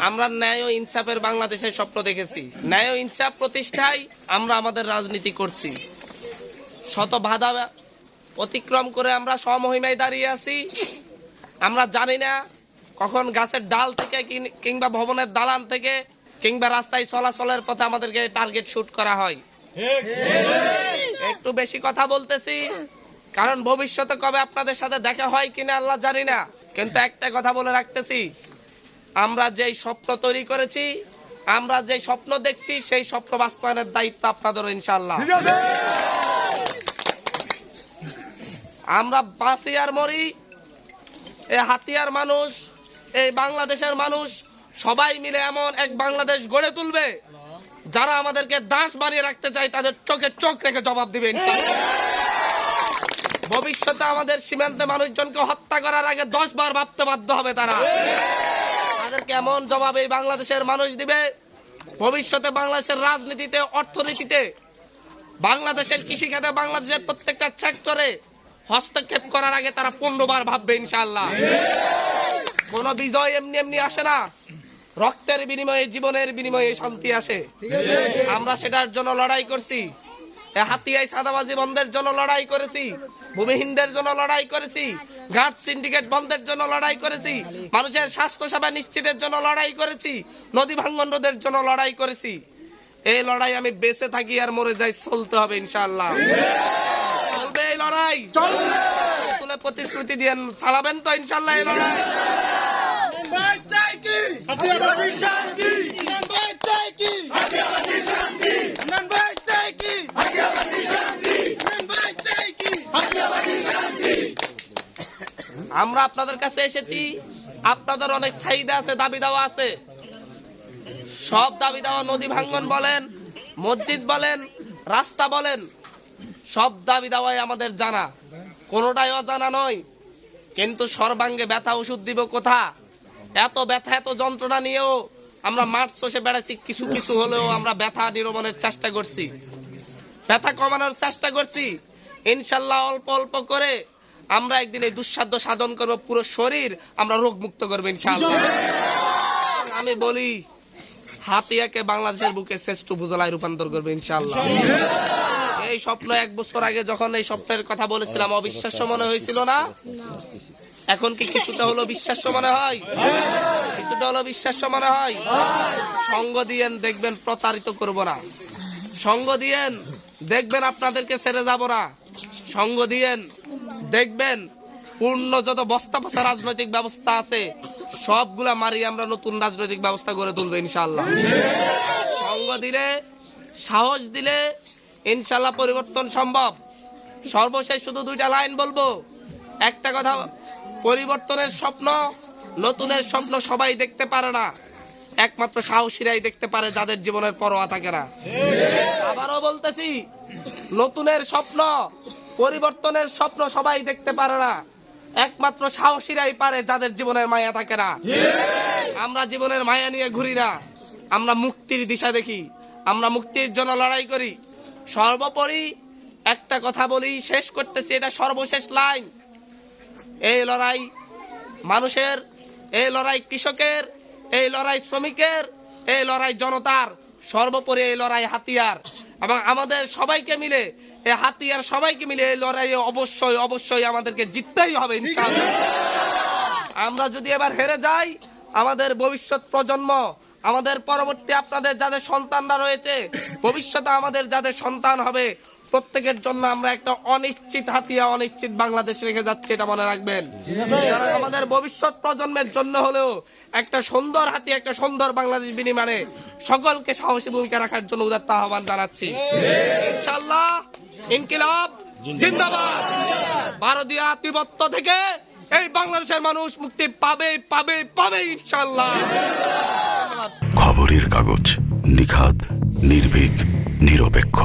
আমরা ন্যায় ও ইনসাফের বাংলাদেশের স্বপ্ন দেখেছি। ন্যায় ও ইনসাফ প্রতিষ্ঠায় আমরা আমাদের রাজনীতি করছি। শত বাধা অতিক্রম করে আমরা সমহিমায় দাঁড়িয়ে আছি। আমরা জানি না কখন গাছের ডাল থেকে কিংবা ভবনের দালান থেকে কিংবা রাস্তায় চলাচলের পথে আমাদেরকে টার্গেট শুট করা হয়। একটু বেশি কথা বলতেছি, কারণ ভবিষ্যতে কবে আপনাদের সাথে দেখা হয় কিনা আল্লাহ জানি না। কিন্তু একটা কথা বলে রাখতেছি, আমরা যেই স্বপ্ন তৈরি করেছি, আমরা যে স্বপ্ন দেখছি, সেই স্বপ্ন বাস্তবায়নের দায়িত্ব আপনাদের ইনশাআল্লাহ। আমরা বাঁচি আর মরি, এই হাতিয়ার মানুষ, এই বাংলাদেশের মানুষ সবাই মিলে এমন এক বাংলাদেশ গড়ে তুলবে, যারা আমাদেরকে দাস বানিয়ে রাখতে চায় তাদের চোখে চোখ রেখে জবাব দিবে ইনশাআল্লাহ। ভবিষ্যতে আমাদের সীমান্তে মানুষজনকে হত্যা করার আগে 10 বার ভাবতে বাধ্য হবে তারা। তাদেরকে এমন জবাব এই বাংলাদেশের মানুষ দিবে। ভবিষ্যতে বাংলাদেশের রাজনীতিতে, অর্থনীতিতে, বাংলাদেশের কৃষিখাতে, বাংলাদেশের প্রত্যেকটা সেক্টরে হস্তক্ষেপ করার আগে তারা 15 বার ভাববে ইনশাআল্লাহ। কোন বিজয় এমনি এমনি আসে না, রক্তের বিনিময়ে, জীবনের বিনিময়ে শান্তি আসে। আমরা সেটার জন্য লড়াই করছি। হাতিয়ায় চাঁদাবাজি বন্ধের জন্য লড়াই করেছি, ভূমিহীনদের জন্য লড়াই করেছি, ঘাট সিন্ডিকেট বন্ধের জন্য লড়াই করেছি, মানুষের স্বাস্থ্য সেবা নিশ্চিতের জন্য লড়াই করেছি, নদী ভাঙ্গন রোধের জন্য লড়াই করেছি। এই লড়াই আমি বেঁচে থাকি আর মরে যাই, চলতে হবে ইনশাআল্লাহ। চলবে এই লড়াই, চলবে। প্রতিশ্রুতি দিয়ে চালাবেন তো ইনশাআল্লাহ এই লড়াই। আমরা আপনাদের কাছে এসেছি, আপনাদের অনেক চাহিদা আছে, দাবি দেওয়া আছে। সব দাবি দেওয়া, নদী ভাঙ্গন বলেন, মসজিদ বলেন, রাস্তা বলেন, সব দাবি দেওয়াই আমাদের জানা, কোনোটাই অজানা নয়। কিন্তু সর্বাঙ্গে ব্যথা ওষুধ দিব কোথা? এত ব্যথা, এত যন্ত্রণা নিয়েও আমরা মাঠ চষে বেড়াচ্ছি। কিছু কিছু হলেও আমরা ব্যথা নিরমনের চেষ্টা করছি, ব্যথা কমানোর চেষ্টা করছি। ইনশাল্লাহ অল্প অল্প করে আমরা একদিন এই দুঃসাধ্য সাধন করবো, পুরো শরীর আমরা রোগ মুক্ত করবো ইনশাআল্লাহ। আমি বলি, হাতিয়াকে বাংলাদেশের বুকে শ্রেষ্ঠ উপজেলায় রূপান্তর করবে ইনশাআল্লাহ। এই স্বপ্ন 1 বছর আগে যখন এই স্বপ্নের কথা বলেছিলাম, অবিশ্বাস্য মনে হয়েছিল না? এখন কি কিছুটা হলো বিশ্বাস্য মনে হয়? কিছুটা হলো বিশ্বাস্য মনে হয়? সঙ্গ দিয়েন, দেখবেন প্রতারিত করব না। সঙ্গ দিয়েন, দেখবেন আপনাদেরকে ছেড়ে যাব না। সঙ্গ দিয়েন, দেখবেন পূর্ণ যত বস্তা পচা রাজনৈতিক ব্যবস্থা আছে সবগুলা মারি আমরা নতুন রাজনৈতিক ব্যবস্থা গড়ে তুলবো ইনশাআল্লাহ। সঙ্গ দিলে, সাহস দিলে ইনশাআল্লাহ পরিবর্তন সম্ভব। সর্বশেষ শুধু 2টা লাইন বলবো। একটা কথা, পরিবর্তনের স্বপ্ন, নতুনের স্বপ্ন সবাই দেখতে পারে না, একমাত্র সাহসীরাই দেখতে পারে, যাদের জীবনের পরোয়া থাকে না। আবারও বলতেছি, নতুনের স্বপ্ন, পরিবর্তনের স্বপ্ন সবাই দেখতে পারে না, একমাত্র সাহসীরাই পারে, যাদের জীবনের মায়া থাকে না। আমরা জীবনের মায়া নিয়ে ঘুরি না, আমরা মুক্তির দিশা দেখি, আমরা মুক্তির জন্য লড়াই করি। সর্বোপরি একটা কথা বলি, শেষ করতেছি, এটা সর্বশেষ লাইন। এই লড়াই মানুষের, এই লড়াই কৃষকের, এই লড়াই শ্রমিকের, এই লড়াই জনতার, সর্বোপরি এই লড়াই হাতিয়ার। এবং আমাদের সবাইকে মিলে, এই হাতিয়ার সবাইকে মিলে এই লড়াইয়ে অবশ্যই অবশ্যই আমাদেরকে জিততেই হবে ইনশাআল্লাহ। আমরা যদি এবার হেরে যাই, আমাদের ভবিষ্যৎ প্রজন্ম, আমাদের পরবর্তী আপনাদের যাদের সন্তানরা রয়েছে, ভবিষ্যতে আমাদের যাদের সন্তান হবে, প্রত্যেকের জন্য আমরা একটা অনিশ্চিত হাতিয়া, অনিশ্চিত বাংলাদেশ রেখে যাচ্ছি, এটা মনে রাখবেন। আমাদের ভবিষ্যৎ প্রজন্মের জন্য হলেও একটা সুন্দর হাতিয়া, একটা সুন্দর বাংলাদেশ বিনিময়ে সকলকে সাহসী ভূমিকা রাখার জন্য উদাত্ত আহ্বান জানাচ্ছি ইনশাআল্লাহ। ইনকিলাব জিন্দাবাদ। ভারতীয় আধিপত্য থেকে এই বাংলাদেশের মানুষ মুক্তি পাবে, পাবে, পাবে ইনশাআল্লাহ। খবরের কাগজ, নিখাদ, নির্ভীক, নিরপেক্ষ।